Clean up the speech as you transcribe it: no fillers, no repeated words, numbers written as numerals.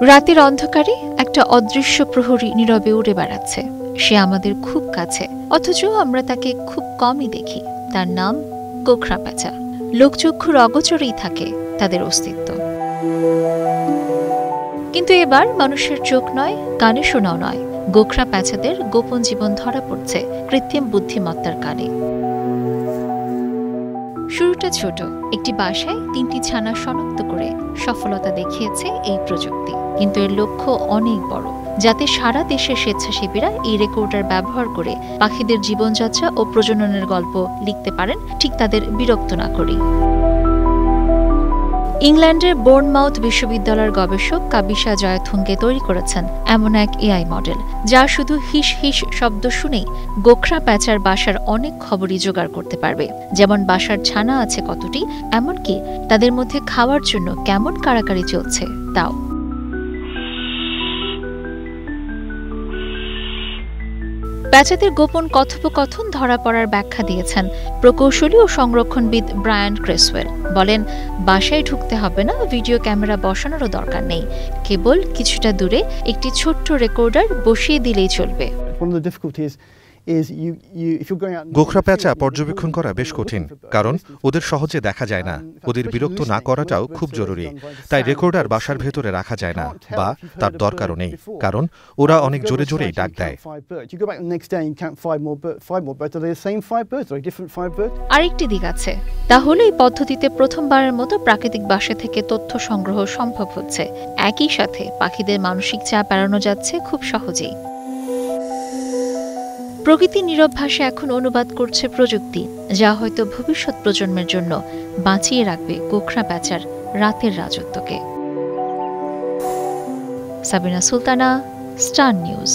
রাতের অন্ধকারে একটা অদৃশ্য প্রহরী নীরবে উড়ে বেড়াচ্ছে। সে আমাদের খুব কাছে, অথচ আমরা তাকে খুব কমই দেখি। তার নাম গোখরা প্যাঁচা। লোকচক্ষুর অগোচরেই থাকে তাদের অস্তিত্ব। কিন্তু এবার মানুষের চোখ নয়, কানে শোনাও নয়, গোখরা প্যাঁচাদের গোপন জীবন ধরা পড়ছে কৃত্রিম বুদ্ধিমত্তার কানে। শুরুটা ছোট, একটি বাসায় 3টি ছানা শনাক্ত করে সফলতা দেখিয়েছে এই প্রযুক্তি। কিন্তু এর লক্ষ্য অনেক বড়, যাতে সারা দেশের স্বেচ্ছাসেবীরা এই রেকর্ডার ব্যবহার করে পাখিদের জীবনযাত্রা ও প্রজননের গল্প লিখতে পারেন, ঠিক তাদের বিরক্ত না করেই। ইংল্যান্ডের বোর্নমাউথ বিশ্ববিদ্যালয়ের গবেষক কাবিশা জয়থুঙ্গে তৈরি করেছেন এমন এক এআই মডেল, যা শুধু হিস হিস শব্দ শুনেই গোখরা প্যাঁচার বাসার অনেক খবরই জোগাড় করতে পারবে। যেমন বাসার ছানা আছে কতটি, এমনকি তাদের মধ্যে খাওয়ার জন্য কেমন কাড়াকাড়ি চলছে তাও। প্যাঁচাদের গোপন কথোপকথন ধরা পড়ার ব্যাখ্যা দিয়েছেন প্রকৌশলী ও সংরক্ষণবিদ ব্রায়ান ক্রেসওয়েল। বলেন, বাসায় ঢুকতে হবে না, ভিডিও ক্যামেরা বসানোরও দরকার নেই, কেবল কিছুটা দূরে একটি ছোট্ট রেকর্ডার বসিয়ে দিলেই চলবে। গোখরা প্যাঁচা পর্যবেক্ষণ করা বেশ কঠিন, কারণ ওদের সহজে দেখা যায় না। ওদের বিরক্ত না করাটাও খুব জরুরি। তাই রেকর্ডার বাসার ভেতরে রাখা যায় না, বা তার দরকারও নেই, কারণ ওরা অনেক জোরে জোরেই ডাক দেয়। আরেকটি দিক আছে, তাহলে এই পদ্ধতিতে প্রথমবারের মতো প্রাকৃতিক বাসা থেকে তথ্য সংগ্রহ সম্ভব হচ্ছে। একই সাথে পাখিদের মানসিক চাপ এড়ানো যাচ্ছে খুব সহজেই। প্রকৃতি নীরব ভাষা এখন অনুবাদ করছে প্রযুক্তি, যা হয়তো ভবিষ্যৎ প্রজন্মের জন্য বাঁচিয়ে রাখবে গোখরা প্যাঁচার রাতের রাজত্বকে। Sabina Sultana, Star news.